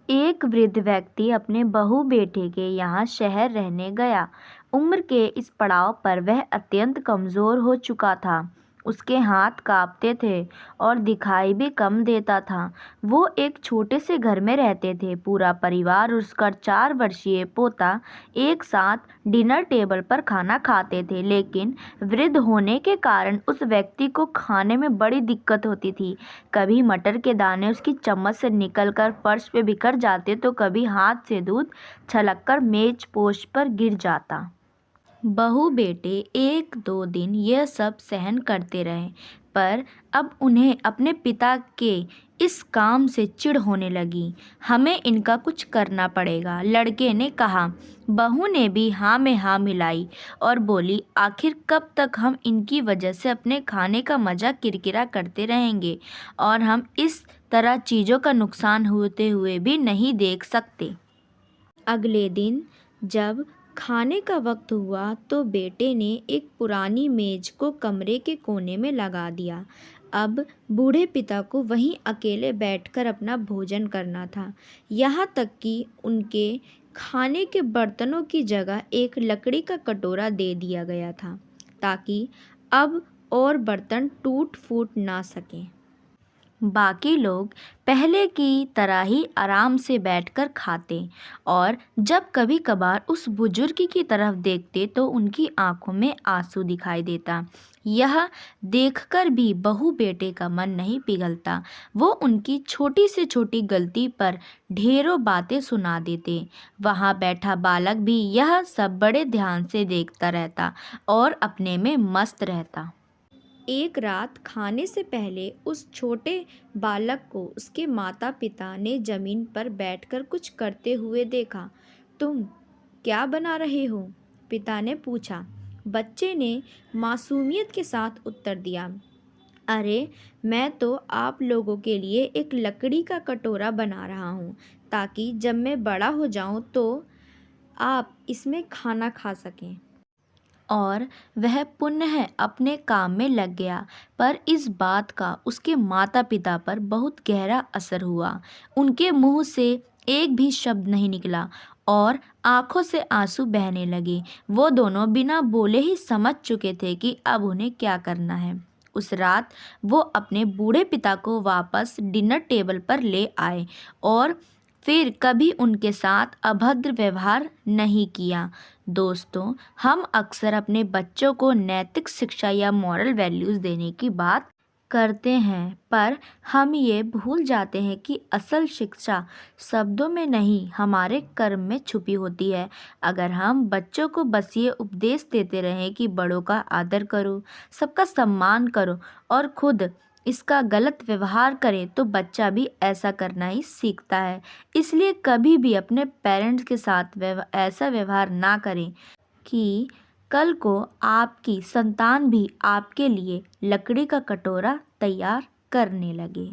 एक वृद्ध व्यक्ति अपने बहू बेटे के यहाँ शहर रहने गया। उम्र के इस पड़ाव पर वह अत्यंत कमज़ोर हो चुका था। उसके हाथ कांपते थे और दिखाई भी कम देता था। वो एक छोटे से घर में रहते थे। पूरा परिवार और उसका 4 वर्षीय पोता एक साथ डिनर टेबल पर खाना खाते थे, लेकिन वृद्ध होने के कारण उस व्यक्ति को खाने में बड़ी दिक्कत होती थी। कभी मटर के दाने उसकी चम्मच से निकलकर फर्श पे बिखर जाते, तो कभी हाथ से दूध छलककर मेज पोश पर गिर जाता। बहू बेटे 1-2 दिन यह सब सहन करते रहे, पर अब उन्हें अपने पिता के इस काम से चिढ़ होने लगी। हमें इनका कुछ करना पड़ेगा, लड़के ने कहा। बहू ने भी हाँ में हाँ मिलाई और बोली, आखिर कब तक हम इनकी वजह से अपने खाने का मज़ा किरकिरा करते रहेंगे, और हम इस तरह चीज़ों का नुकसान होते हुए भी नहीं देख सकते। अगले दिन जब खाने का वक्त हुआ तो बेटे ने एक पुरानी मेज को कमरे के कोने में लगा दिया। अब बूढ़े पिता को वहीं अकेले बैठकर अपना भोजन करना था। यहाँ तक कि उनके खाने के बर्तनों की जगह एक लकड़ी का कटोरा दे दिया गया था, ताकि अब और बर्तन टूट फूट ना सकें। बाकी लोग पहले की तरह ही आराम से बैठकर खाते, और जब कभी कभार उस बुजुर्ग की तरफ देखते तो उनकी आंखों में आंसू दिखाई देता। यह देखकर भी बहू बेटे का मन नहीं पिघलता। वो उनकी छोटी से छोटी गलती पर ढेरों बातें सुना देते। वहाँ बैठा बालक भी यह सब बड़े ध्यान से देखता रहता और अपने में मस्त रहता। एक रात खाने से पहले उस छोटे बालक को उसके माता पिता ने जमीन पर बैठकर कुछ करते हुए देखा। तुम क्या बना रहे हो? पिता ने पूछा। बच्चे ने मासूमियत के साथ उत्तर दिया, अरे मैं तो आप लोगों के लिए एक लकड़ी का कटोरा बना रहा हूँ, ताकि जब मैं बड़ा हो जाऊँ तो आप इसमें खाना खा सकें। और वह पुनः अपने काम में लग गया। पर इस बात का उसके माता पिता पर बहुत गहरा असर हुआ। उनके मुंह से एक भी शब्द नहीं निकला और आंखों से आंसू बहने लगे। वो दोनों बिना बोले ही समझ चुके थे कि अब उन्हें क्या करना है। उस रात वो अपने बूढ़े पिता को वापस डिनर टेबल पर ले आए और फिर कभी उनके साथ अभद्र व्यवहार नहीं किया। दोस्तों, हम अक्सर अपने बच्चों को नैतिक शिक्षा या मॉरल वैल्यूज़ देने की बात करते हैं, पर हम ये भूल जाते हैं कि असल शिक्षा शब्दों में नहीं, हमारे कर्म में छुपी होती है। अगर हम बच्चों को बस ये उपदेश देते रहें कि बड़ों का आदर करो, सबका सम्मान करो और खुद इसका गलत व्यवहार करें, तो बच्चा भी ऐसा करना ही सीखता है। इसलिए कभी भी अपने पेरेंट्स के साथ ऐसा व्यवहार ना करें कि कल को आपकी संतान भी आपके लिए लकड़ी का कटोरा तैयार करने लगे।